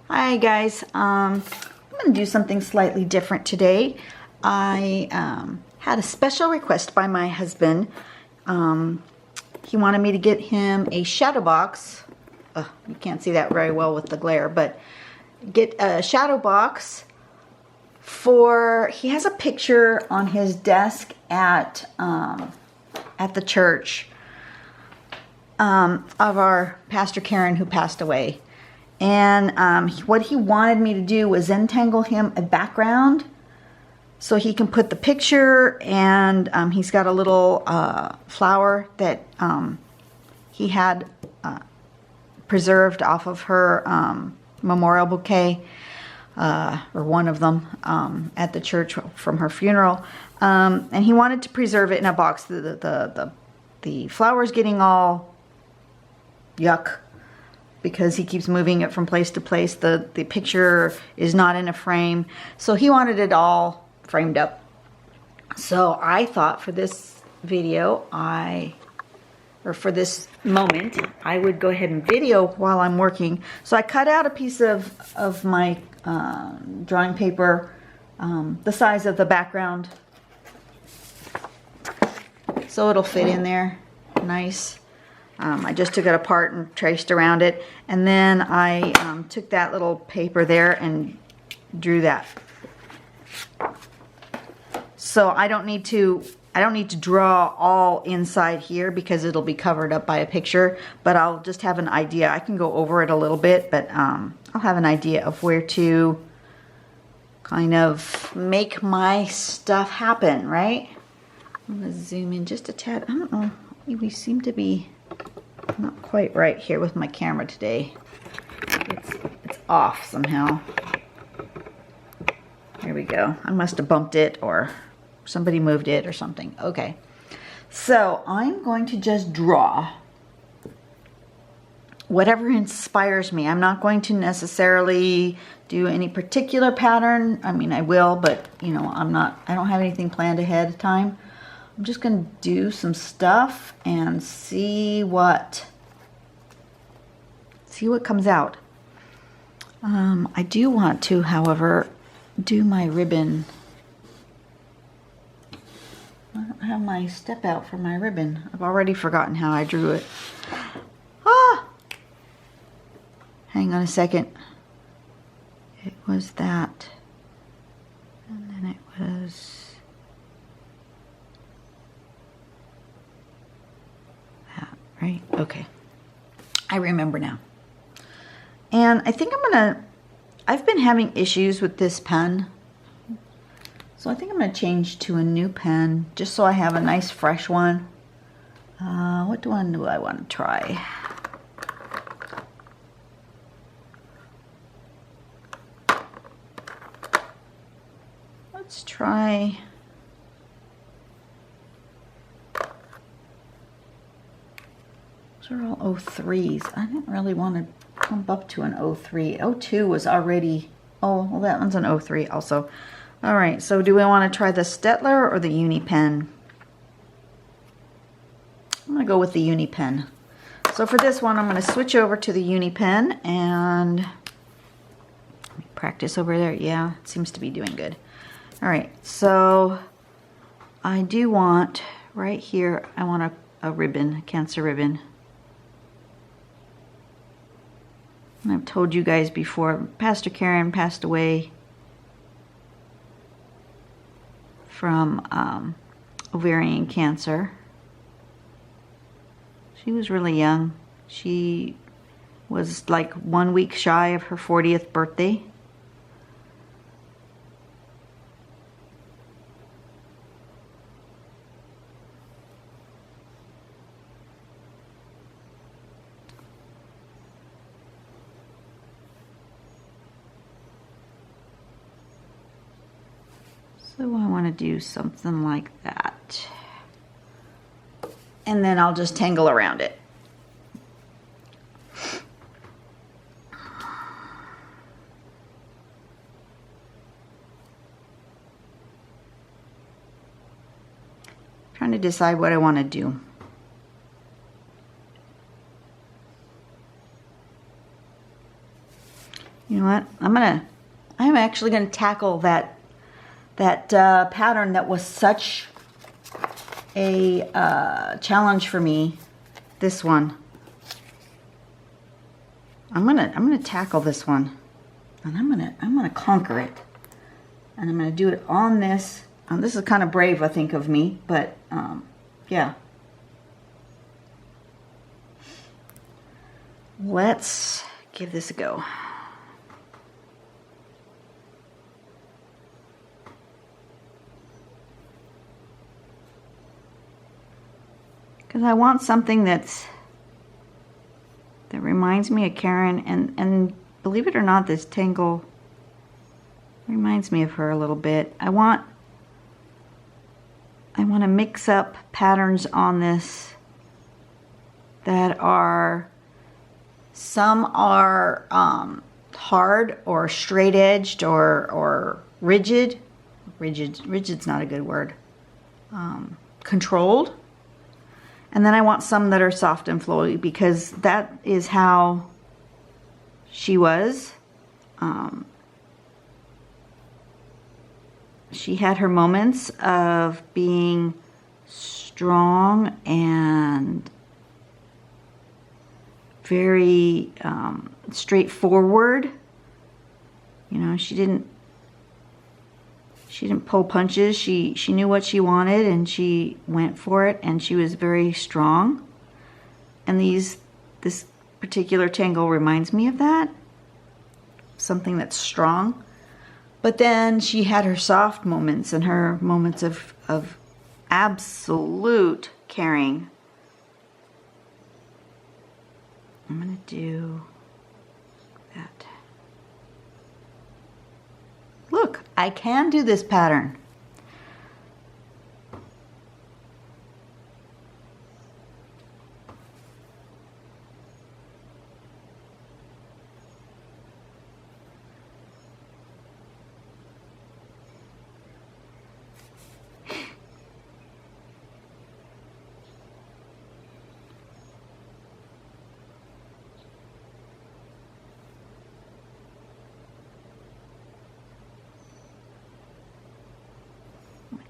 Hi guys, I'm going to do something slightly different today. I had a special request by my husband. He wanted me to get him a shadow box. You can't see that very well with the glare, but get a shadow box for, he has a picture on his desk at the church of our Pastor Karen who passed away. And what he wanted me to do was entangle him a background so he can put the picture, and he's got a little flower that he had preserved off of her memorial bouquet, or one of them, at the church from her funeral. And he wanted to preserve it in a box. The flower's getting all yuck because he keeps moving it from place to place. The picture is not in a frame, so he wanted it all framed up. So I thought for this video, for this moment, I would go ahead and video while I'm working. So I cut out a piece of my drawing paper, the size of the background, so it'll fit in there nice. I just took it apart and traced around it, and then I took that little paper there and drew that. So I don't need to draw all inside here because it'll be covered up by a picture, but I'll just have an idea. I can go over it a little bit, but I'll have an idea of where to kind of make my stuff happen, right? I'm gonna zoom in just a tad. I don't know, we seem to be not quite right here with my camera today. It's off somehow. There we go. I must have bumped it, or somebody moved it or something. Okay. So I'm going to just draw whatever inspires me. I'm not going to necessarily do any particular pattern. I mean, I will, but you know, I don't have anything planned ahead of time. I'm just going to do some stuff and see what comes out. I do want to, however, do my ribbon. I don't have my step out for my ribbon. I've already forgotten how I drew it. Hang on a second. It was that. And then it was right? Okay. I remember now. And I think I've been having issues with this pen. So I think I'm going to change to a new pen just so I have a nice fresh one. What one do I want to try? Let's try... Those are all 03s. I didn't really want to bump up to an 03. 02 was already... Oh, well, that one's an 03 also. All right, so do we want to try the Stettler or the Uni Pen? I'm going to go with the Uni Pen. So for this one, I'm going to switch over to the Uni Pen and let me practice over there. Yeah, it seems to be doing good. All right, so I do want, right here, I want a ribbon, a Cancer ribbon. And I've told you guys before, Pastor Karen passed away from ovarian cancer. She was really young. She was like 1 week shy of her 40th birthday. So I want to do something like that. And then I'll just tangle around it. Trying to decide what I want to do. You know what? I'm actually gonna tackle that pattern that was such a challenge for me. This one. I'm gonna tackle this one, and I'm gonna conquer it, and I'm gonna do it on this. This is kind of brave, I think, of me, but yeah. Let's give this a go. Because I want something that reminds me of Karen, and believe it or not, this tangle reminds me of her a little bit. I want to mix up patterns on this that are, some are hard or straight edged or rigid. Rigid's not a good word. Controlled. And then I want some that are soft and flowy, because that is how she was. She had her moments of being strong and very straightforward. You know, she didn't pull punches. She knew what she wanted, and she went for it, and she was very strong. And this particular tangle reminds me of that. Something that's strong. But then she had her soft moments and her moments of absolute caring. I'm gonna do that. Look, I can do this pattern.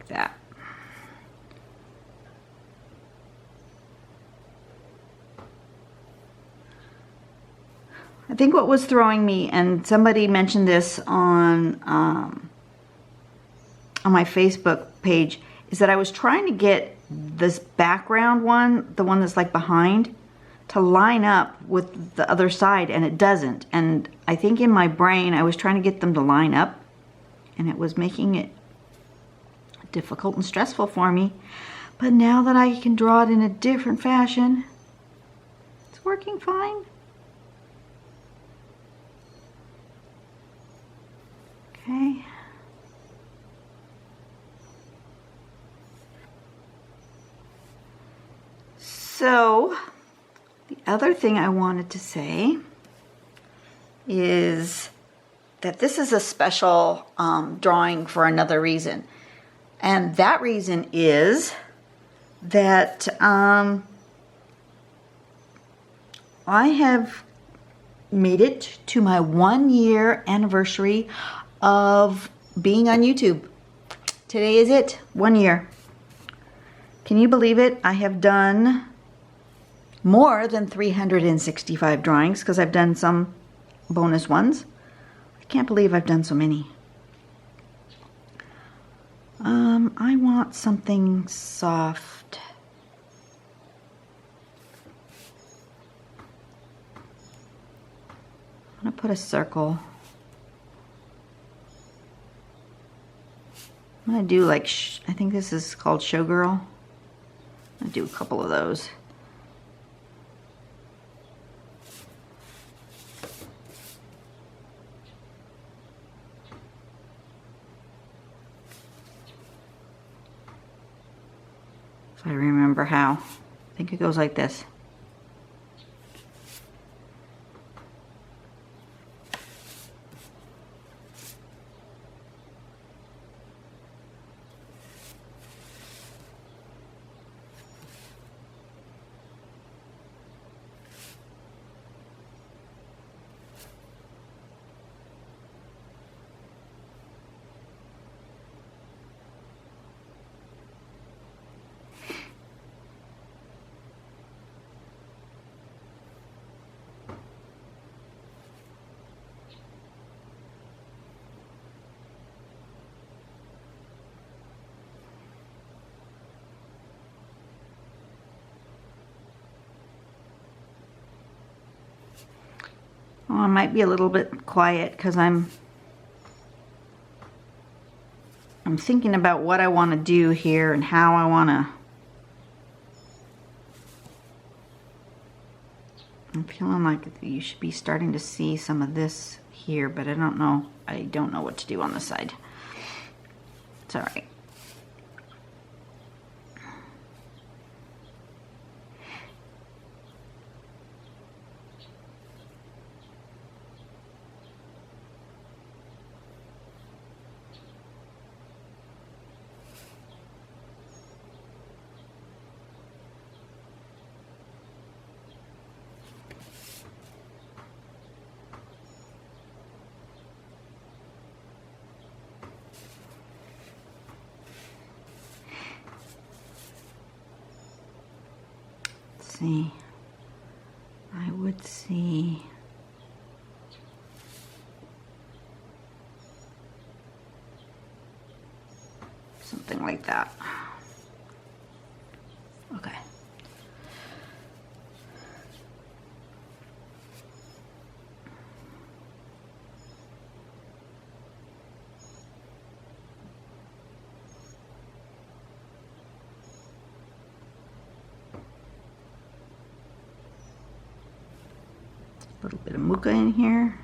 That. I think what was throwing me, and somebody mentioned this on my Facebook page, is that I was trying to get this background one, the one that's like behind, to line up with the other side, and it doesn't. And I think in my brain I was trying to get them to line up, and it was making it difficult and stressful for me. But now that I can draw it in a different fashion, it's working fine. Okay. So the other thing I wanted to say is that this is a special drawing for another reason. And that reason is that I have made it to my 1-year anniversary of being on YouTube. Today is it, 1 year. Can you believe it? I have done more than 365 drawings, because I've done some bonus ones. I can't believe I've done so many. I want something soft. I'm gonna put a circle. I'm gonna do like, I think this is called Showgirl. I'm gonna do a couple of those. If I remember how. I think it goes like this. Oh, I might be a little bit quiet because I'm thinking about what I want to do here and how I want to. I'm feeling like you should be starting to see some of this here, but I don't know. I don't know what to do on the side. It's all right. See, I would see something like that. Okay. A little bit of muka in here.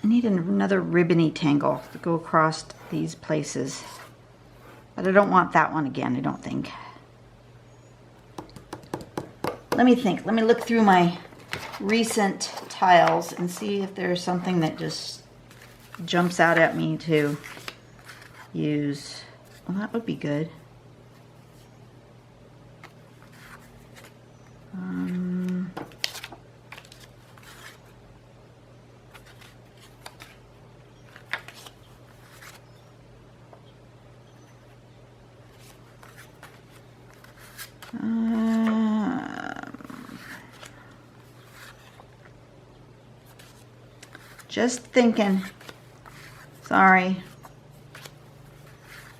I need another ribbony tangle to go across these places. But I don't want that one again, I don't think. Let me think. Let me look through my recent tiles and see if there's something that just jumps out at me to use. Well, that would be good. Just thinking. Sorry.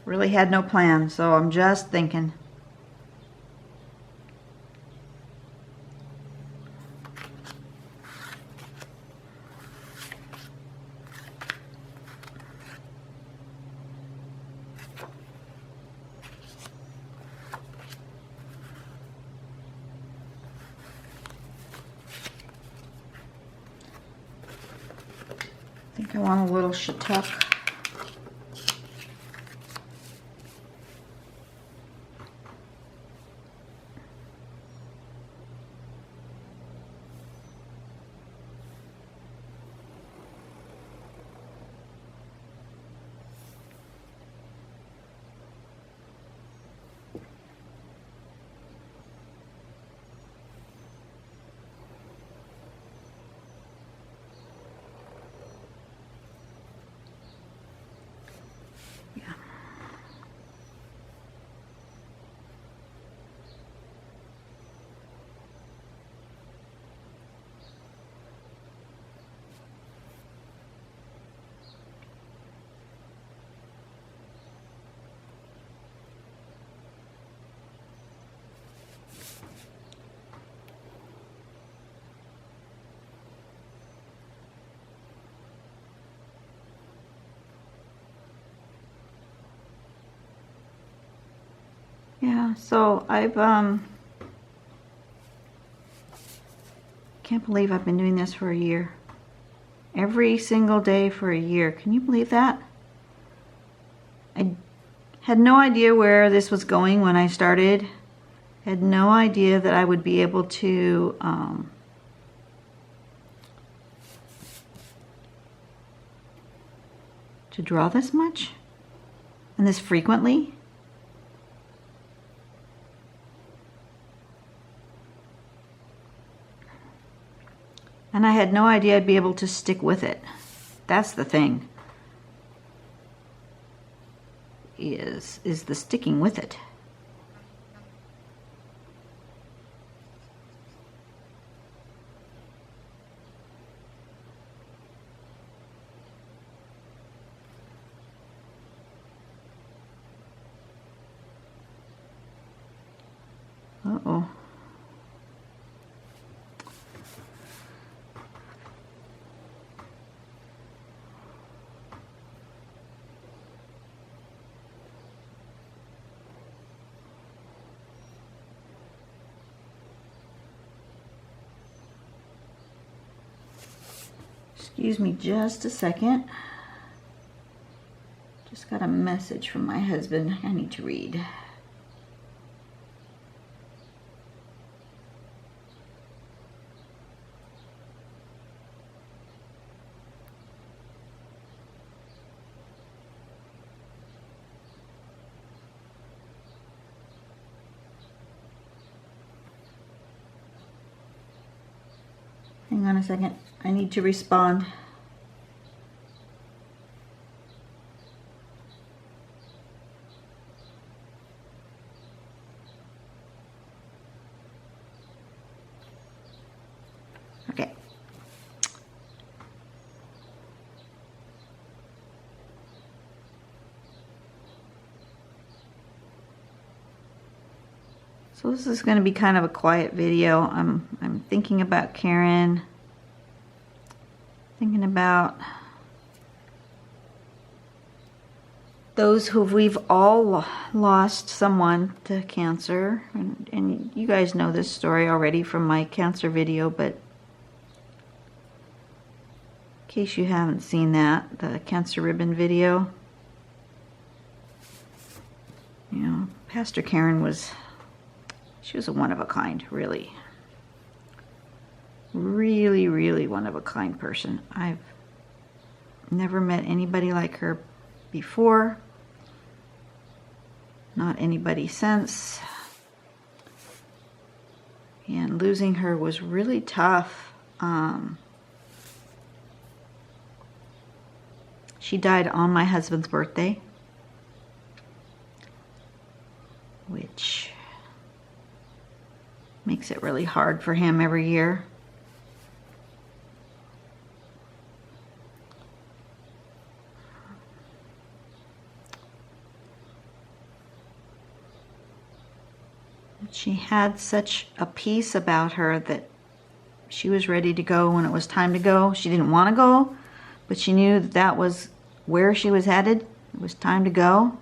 Really had no plan, so I'm just thinking. I think I want a little shattuck. Yeah, so I've can't believe I've been doing this for a year. Every single day for a year. Can you believe that? I had no idea where this was going when I started. Had no idea that I would be able to draw this much and this frequently. And And I had no idea I'd be able to stick with it. That's the thing. Is the sticking with it. Uh-oh. Excuse me just a second. Just got a message from my husband I need to read. Hang on a second. I need to respond. Okay. So this is going to be kind of a quiet video. I'm thinking about Karen. Thinking about those who we've all lost someone to cancer. And you guys know this story already from my cancer video, but in case you haven't seen that, the cancer ribbon video, you know, Pastor Karen she was a one of a kind, really. Really, really one of a kind person. I've never met anybody like her before. Not anybody since. And losing her was really tough. She died on my husband's birthday, which makes it really hard for him every year. She had such a peace about her that she was ready to go when it was time to go. She didn't want to go, but she knew that that was where she was headed. It was time to go.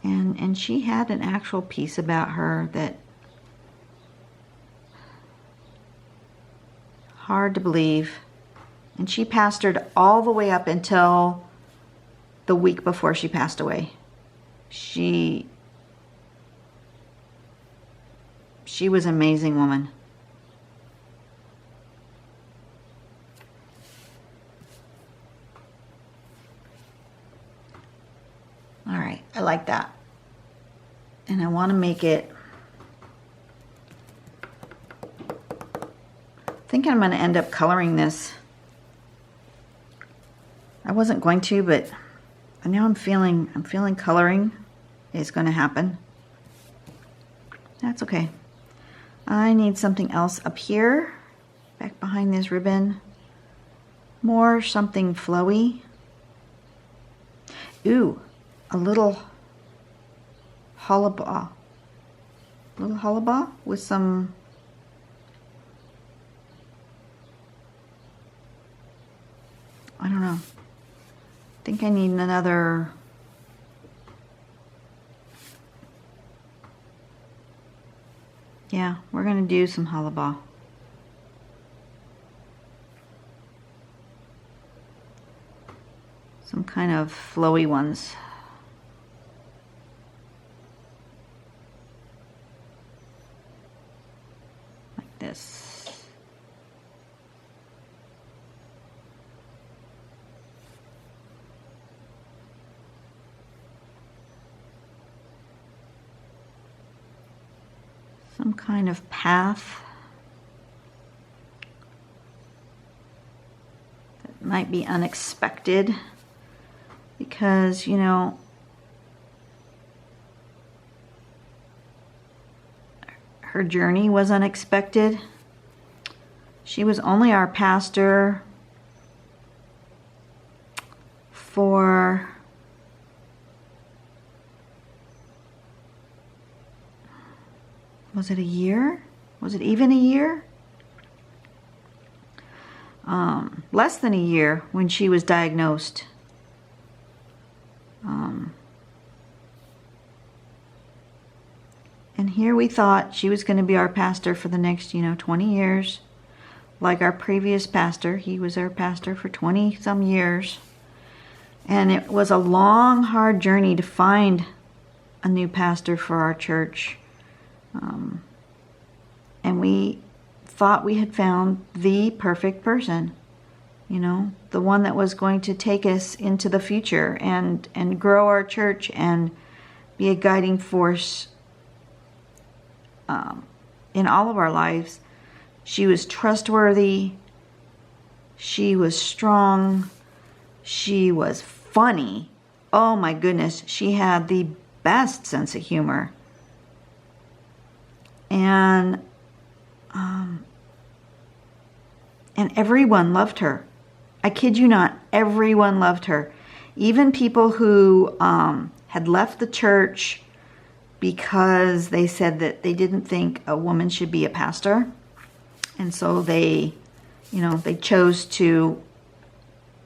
And she had an actual peace about her that hard to believe. And she pastored all the way up until the week before she passed away. She was an amazing woman. All right, I like that. And I want to make it, I think I'm going to end up coloring this. I wasn't going to, but now I'm feeling coloring is going to happen. That's okay. I need something else up here, back behind this ribbon. More something flowy. Ooh, a little hollabah. Little hollabah with some I don't know. I think I need another yeah, we're going to do some hollabah. Some kind of flowy ones. Like this. Some kind of path. might be unexpected because, you know, her journey was unexpected. She was only our pastor for was it a year? Was it even a year? Less than a year when she was diagnosed. And here we thought she was going to be our pastor for the next, 20 years. Like our previous pastor. He was our pastor for 20 some years. And it was a long, hard journey to find a new pastor for our church. And we thought we had found the perfect person. The one that was going to take us into the future and grow our church and be a guiding force in all of our lives. She was trustworthy. She was strong. She was funny. Oh my goodness, she had the best sense of humor. And everyone loved her. I kid you not, everyone loved her. Even people who had left the church because they said that they didn't think a woman should be a pastor. And so they chose to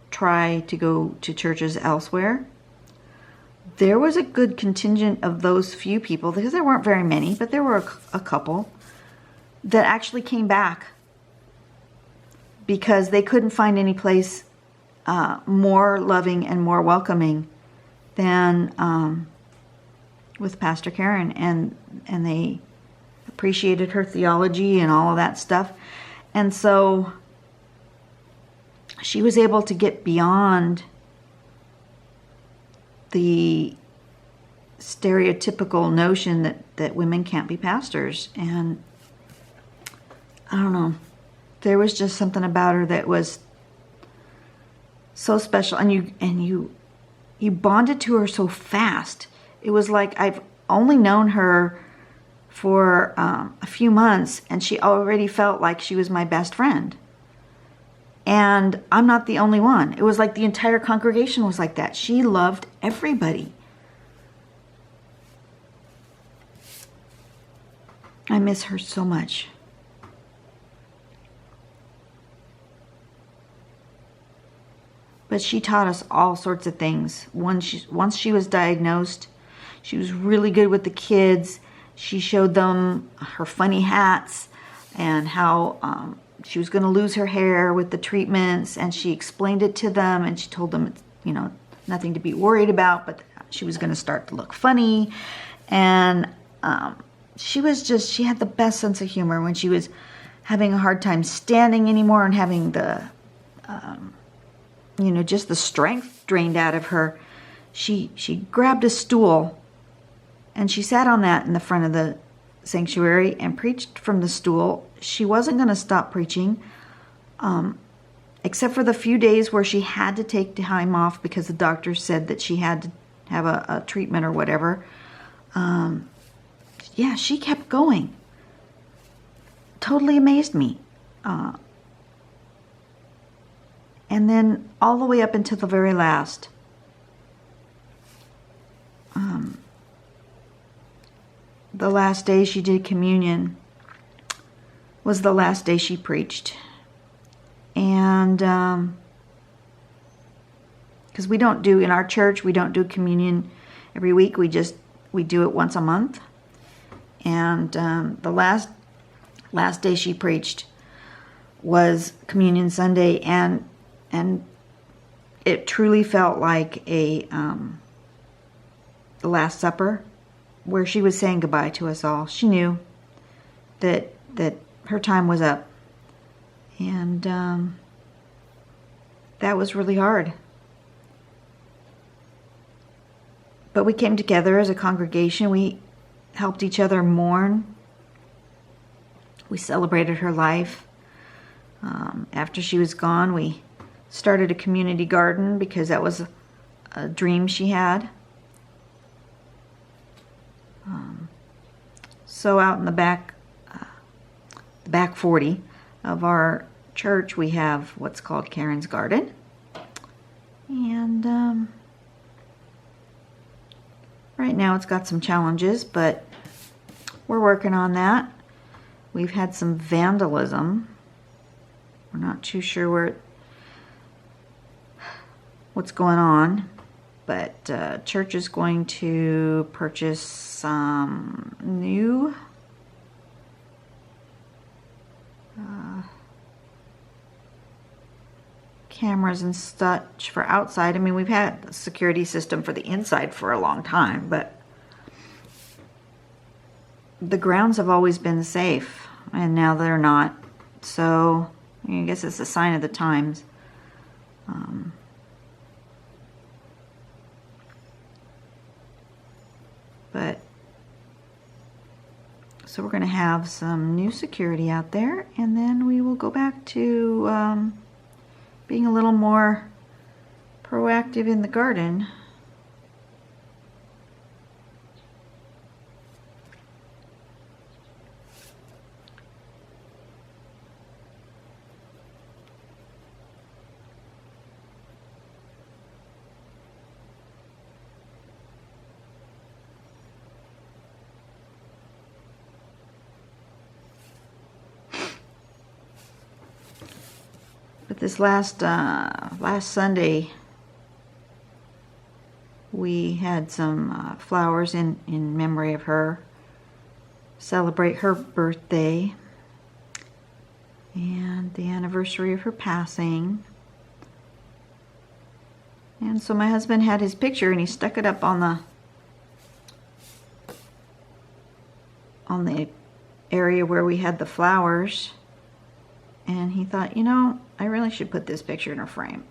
try to go to churches elsewhere. There was a good contingent of those few people, because there weren't very many, but there were a couple that actually came back because they couldn't find any place more loving and more welcoming than with Pastor Karen, and they appreciated her theology and all of that stuff. And so she was able to get beyond the stereotypical notion that women can't be pastors. And I don't know, there was just something about her that was so special, and you bonded to her so fast. It was like I've only known her for a few months, and she already felt like she was my best friend. And I'm not the only one. It was like the entire congregation was like that. She loved everybody. I miss her so much. But she taught us all sorts of things. Once she was diagnosed, she was really good with the kids. She showed them her funny hats and how she was going to lose her hair with the treatments, and she explained it to them, and she told them it's, nothing to be worried about, but she was going to start to look funny. And she had the best sense of humor when she was having a hard time standing anymore and having the just the strength drained out of her. She grabbed a stool and she sat on that in the front of the sanctuary and preached from the stool. She wasn't going to stop preaching, except for the few days where she had to take time off because the doctor said that she had to have a treatment or whatever. She kept going. Totally amazed me. And then all the way up until the very last. The last day she did communion was the last day she preached. And because in our church, we don't do communion every week. We do it once a month. And the last day she preached was Communion Sunday, and it truly felt like the Last Supper, where she was saying goodbye to us all. She knew that her time was up, and that was really hard. But we came together as a congregation. We helped each other mourn. We celebrated her life. After she was gone, we started a community garden because that was a dream she had. So out in the back 40 of our church, we have what's called Karen's Garden. And right now it's got some challenges, but we're working on that. We've had some vandalism. We're not too sure what's going on, but church is going to purchase some new cameras and such for outside. I mean, we've had a security system for the inside for a long time, but the grounds have always been safe, and now they're not. So I guess it's a sign of the times. But so we're going to have some new security out there, and then we will go back to being a little more proactive in the garden. But this last Sunday, we had some flowers in memory of her, celebrate her birthday and the anniversary of her passing. And so my husband had his picture, and he stuck it up on the area where we had the flowers. And he thought, you know, I really should put this picture in a frame.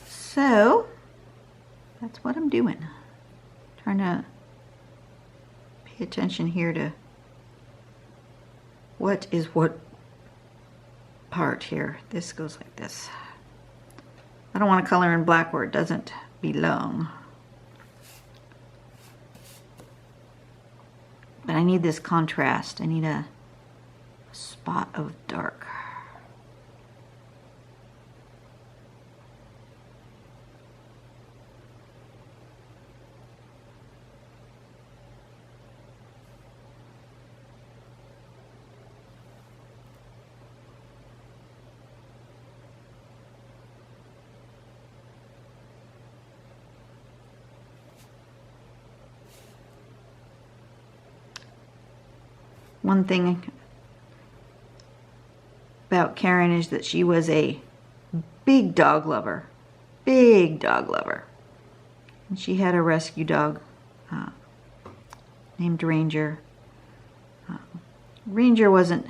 So that's what I'm doing. Trying to pay attention here to what is what part here. This goes like this. I don't want to color in black where it doesn't belong. But I need this contrast. I need a spot of dark. One thing about Karen is that she was a big dog lover. Big dog lover. And she had a rescue dog named Ranger. Ranger wasn't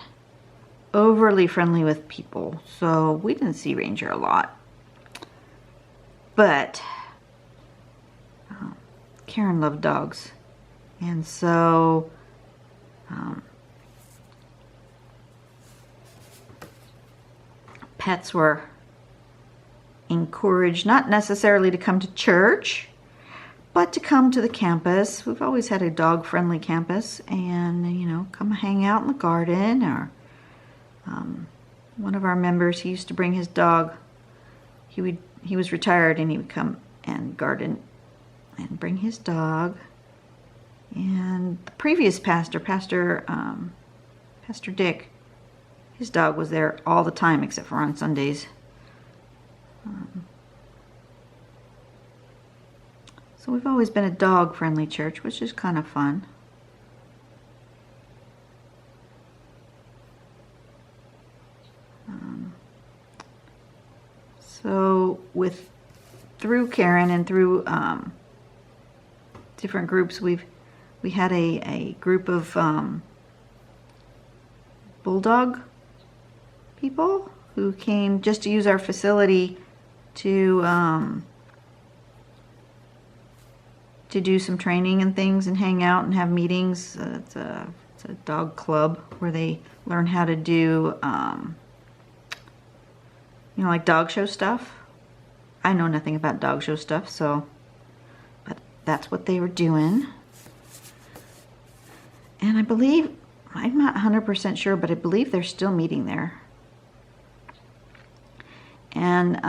overly friendly with people, so we didn't see Ranger a lot. But Karen loved dogs. And so pets were encouraged not necessarily to come to church, but to come to the campus. We've always had a dog-friendly campus, and you know, come hang out in the garden. Or one of our members, he used to bring his dog. He was retired, and he would come and garden and bring his dog. And the previous pastor, Pastor Dick, his dog was there all the time except for on Sundays. So we've always been a dog-friendly church, which is kind of fun. So through Karen and through different groups, we had a group of bulldog people who came just to use our facility to do some training and things and hang out and have meetings. It's a a dog club where they learn how to do, you know, like dog show stuff. I know nothing about dog show stuff, so, but that's what they were doing. And I believe, I'm not 100% sure, but I believe they're still meeting there. And,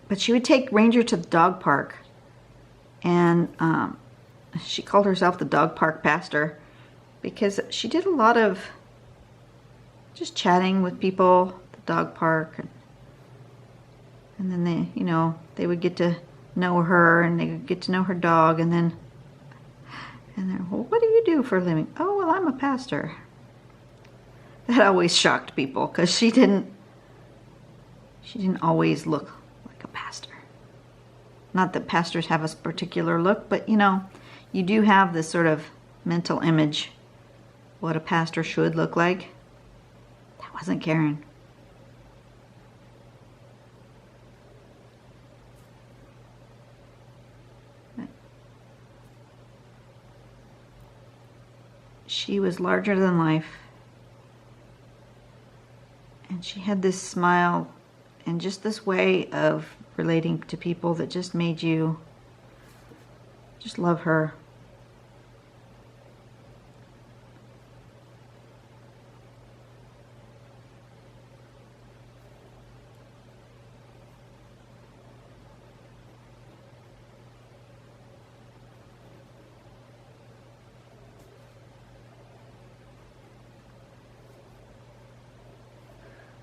but she would take Ranger to the dog park, and she called herself the dog park pastor because she did a lot of just chatting with people at the dog park, and then they, you know, they would get to know her and they would get to know her dog, and they're, well, what do you do for a living? Oh, well, I'm a pastor. That always shocked people because she didn't always look like a pastor. Not that pastors have a particular look, but you know, you do have this sort of mental image what a pastor should look like. That wasn't Karen. She was larger than life, and she had this smile and just this way of relating to people that just made you just love her.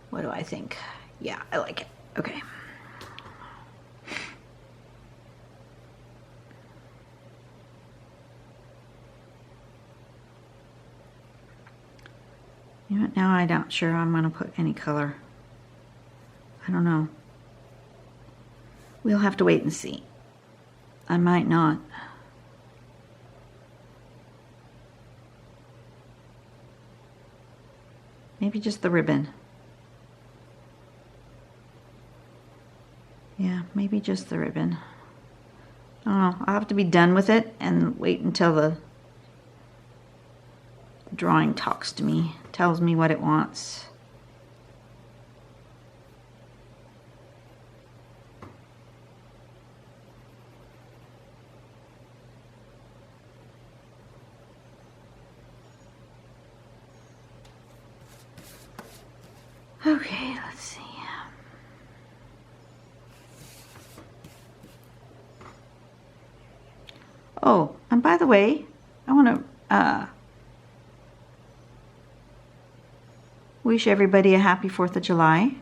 What do I think? Yeah, I like it. Okay. You know what, now I'm not sure I'm going to put any color. I don't know. We'll have to wait and see. I might not. Maybe just the ribbon. Yeah, maybe just the ribbon. I don't know. I'll have to be done with it and wait until the drawing talks to me, tells me what it wants. Okay, let's see. Oh, and by the way, I want to wish everybody a happy 4th of July.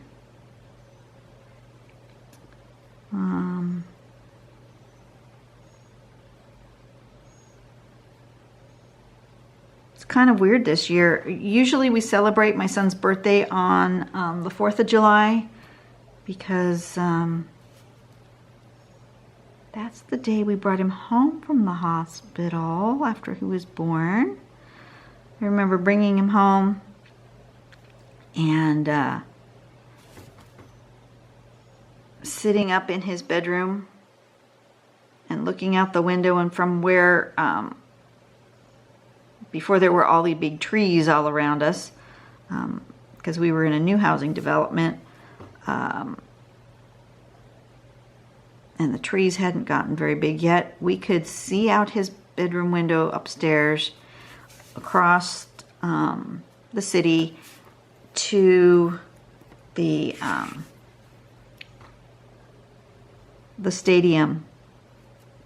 It's kind of weird this year. Usually we celebrate my son's birthday on the 4th of July because that's the day we brought him home from the hospital after he was born. I remember bringing him home and sitting up in his bedroom and looking out the window, and from where, before there were all the big trees all around us, because we were in a new housing development, and the trees hadn't gotten very big yet, we could see out his bedroom window upstairs across the city to the stadium,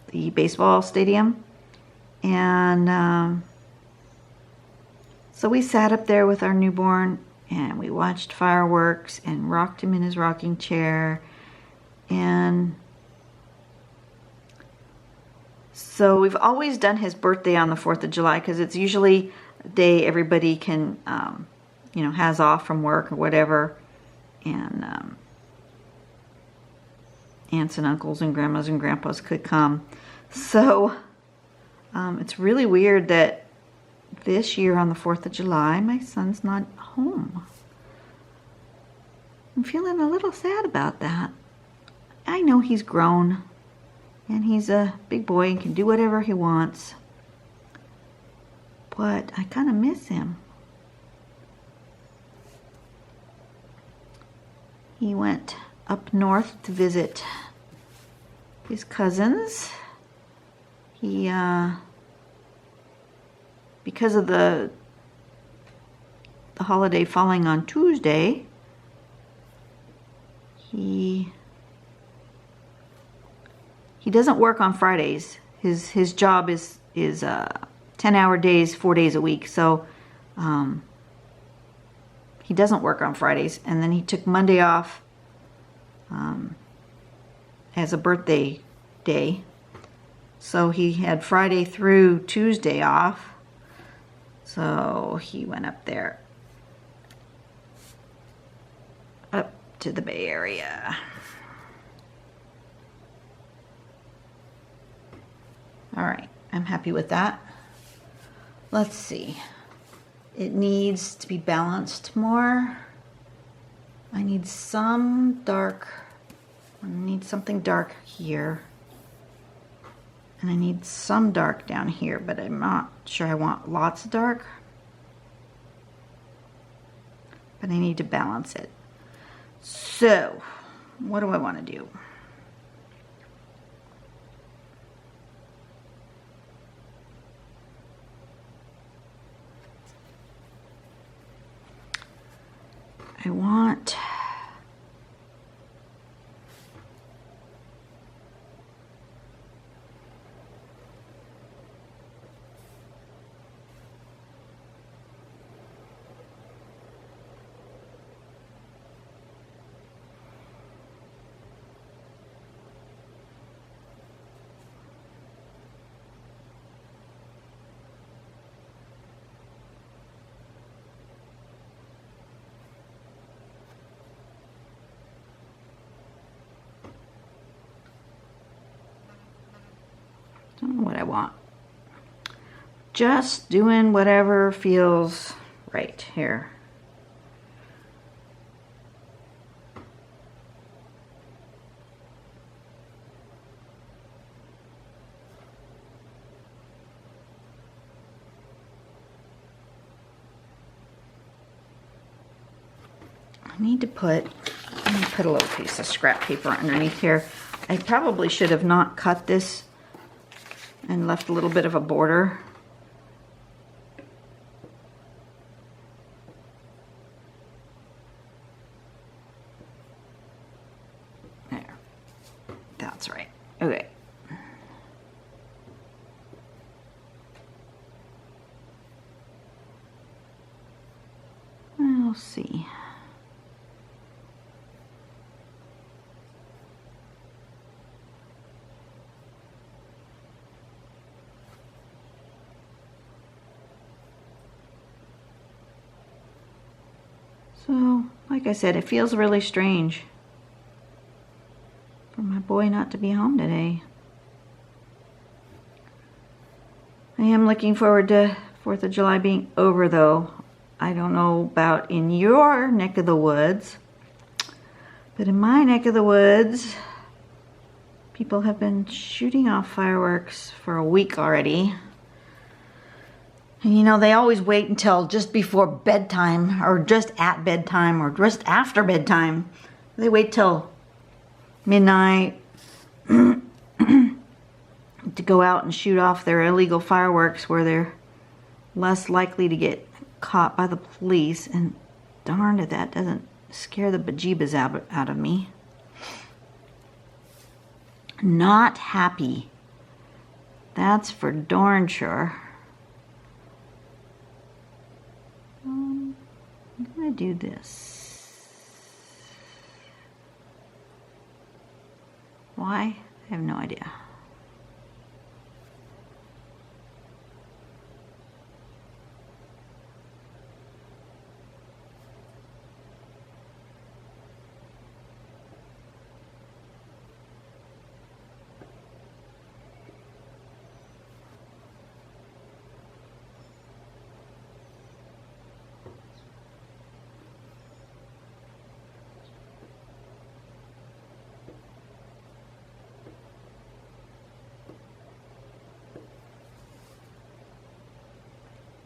the baseball stadium. And so we sat up there with our newborn and we watched fireworks and rocked him in his rocking chair. And so we've always done his birthday on the 4th of July because it's usually a day everybody can, you know, has off from work or whatever. And aunts and uncles and grandmas and grandpas could come. So it's really weird that this year on the 4th of July, my son's not home. I'm feeling a little sad about that. I know he's grown. And he's a big boy and can do whatever he wants. but I kind of miss him. He went up north to visit his cousins. He, because of the holiday falling on Tuesday, he doesn't work on Fridays. His job is 10-hour days, 4 days a week. So he doesn't work on Fridays. And then he took Monday off as a birthday day. So he had Friday through Tuesday off. So he went up there, up to the Bay Area. All right, I'm happy with that. Let's see. It needs to be balanced more. I need some dark. I need something dark here. And I need some dark down here, but I'm not sure I want lots of dark. But I need to balance it. So, what do I want to do? I want don't know what I want. Just doing whatever feels right here. I need to put, I'm going to put a little piece of scrap paper underneath here. I probably should have not cut this and left a little bit of a border. There. That's right. Okay. We'll see. So, like I said, it feels really strange for my boy not to be home today. I am looking forward to 4th of July being over, though. I don't know about in your neck of the woods, but in my neck of the woods, people have been shooting off fireworks for a week already. And you know, they always wait until just before bedtime, or just at bedtime, or just after bedtime. They wait till midnight to go out and shoot off their illegal fireworks where they're less likely to get caught by the police. And darned if that doesn't scare the bejeebas out of me. Not happy. That's for darn sure. I'm gonna do this. Why? I have no idea.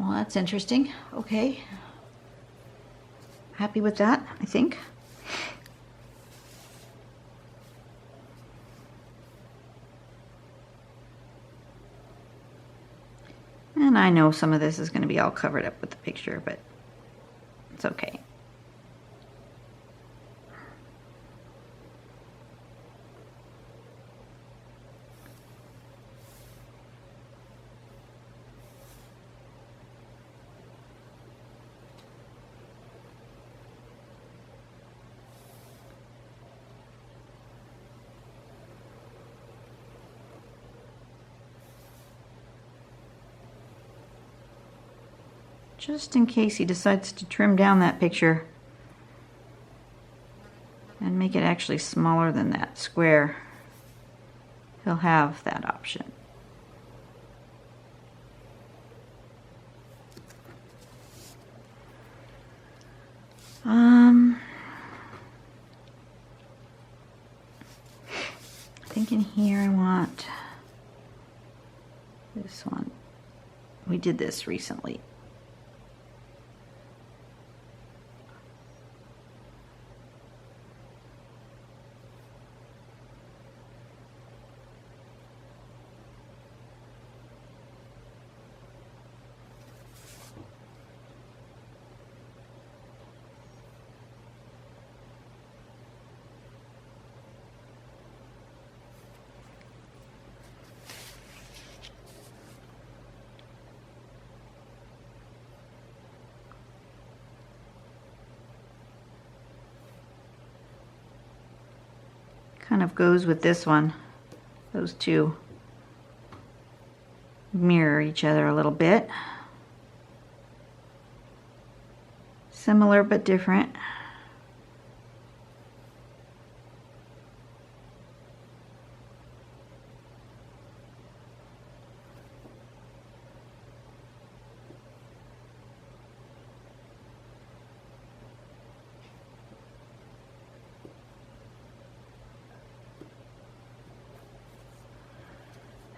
Well, that's interesting. Okay. Happy with that, I think. And I know some of this is going to be all covered up with the picture, but it's okay. Just in case he decides to trim down that picture and make it actually smaller than that square, he'll have that option. I think in here I want this one. We did this recently. Kind of goes with this one. Those two mirror each other a little bit. Similar but different.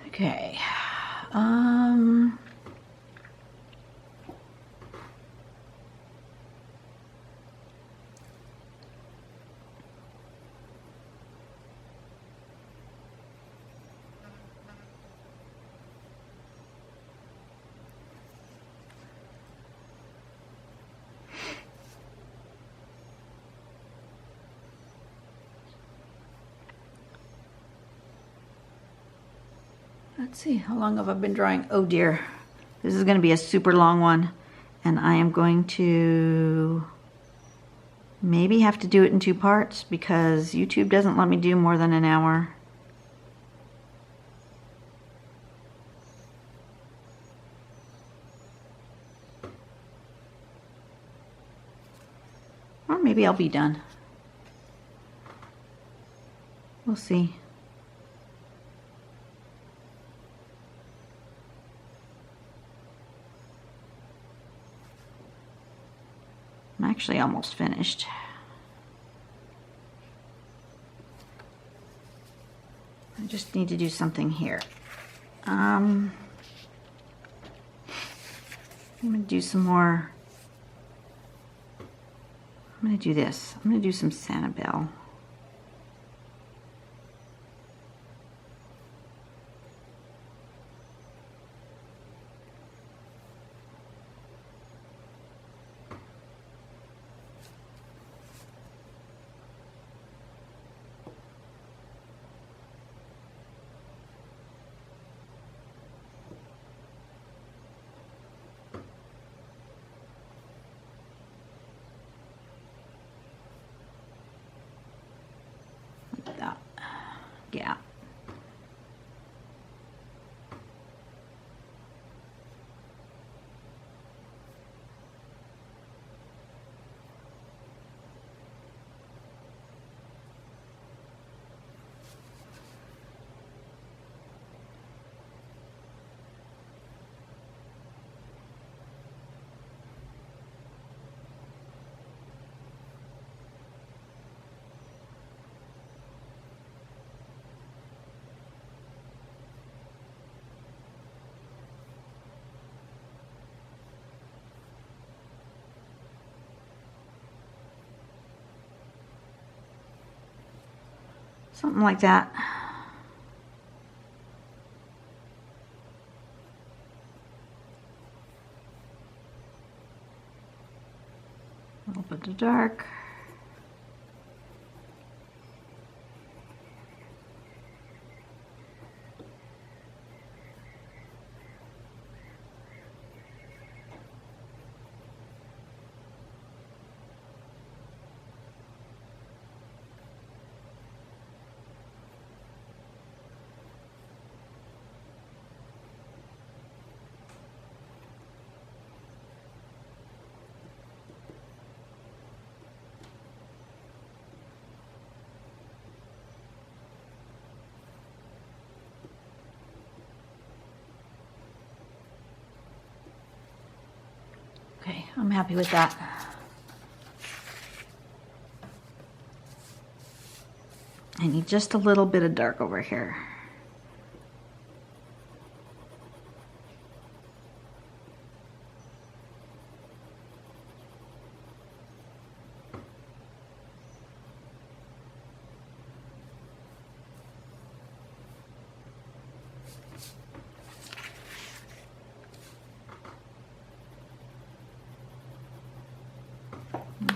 Okay. Let's see, how long have I been drawing? Oh dear, this is going to be a super long one, and I am going to maybe have to do it in 2 parts because YouTube doesn't let me do more than an hour. Or maybe I'll be done. We'll see. I'm actually almost finished. I just need to do something here. I'm gonna do some more. I'm gonna do this. I'm gonna do some Sanibel. That gap. Something like that. A little bit of dark. Okay, I'm happy with that. I need just a little bit of dark over here.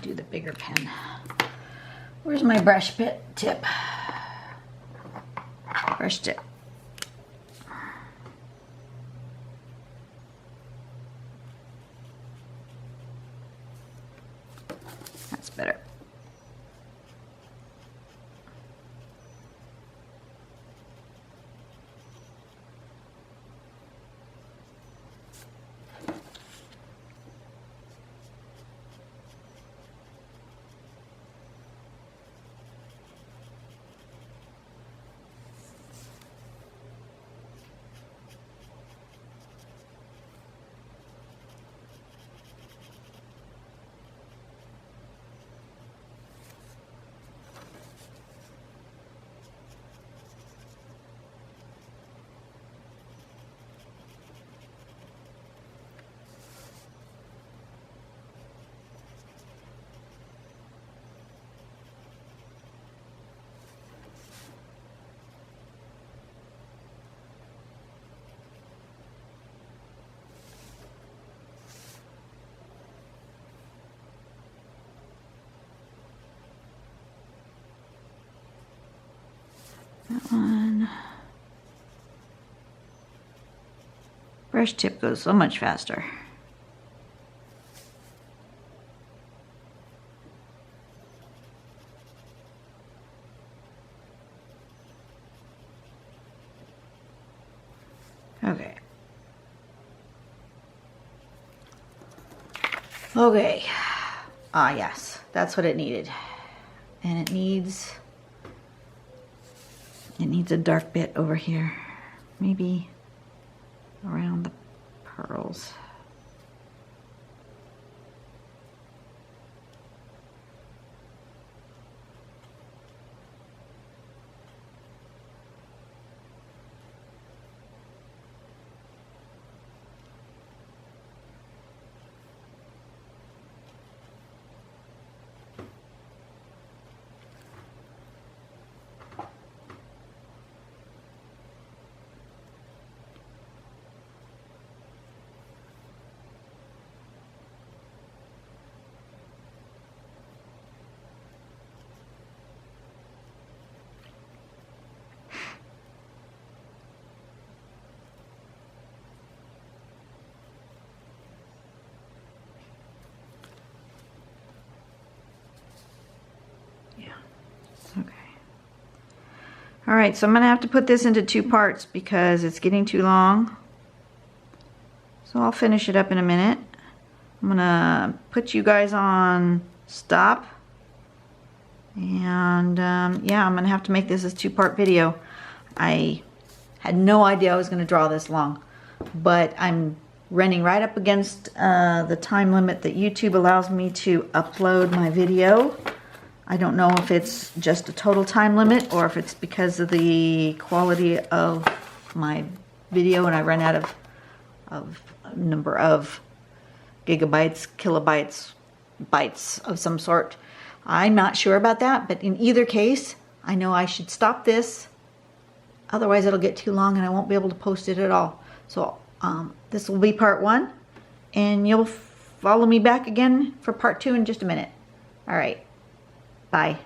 Do the bigger pen. Where's my brush tip? Brush tip. That's better. That one. Brush tip goes so much faster. Okay. Okay. Ah, yes, that's what it needed. And it needs a dark bit over here. Maybe around the pearls. All right, so I'm gonna have to put this into 2 parts because it's getting too long. So I'll finish it up in a minute. I'm gonna put you guys on stop. And yeah, I'm gonna have to make this a 2-part video. I had no idea I was gonna draw this long, but I'm running right up against the time limit that YouTube allows me to upload my video. I don't know if it's just a total time limit or if it's because of the quality of my video and I run out of a number of gigabytes, kilobytes, bytes of some sort. I'm not sure about that, but in either case, I know I should stop this. Otherwise it'll get too long and I won't be able to post it at all. So this will be part 1. And you'll follow me back again for part 2 in just a minute. All right. Bye.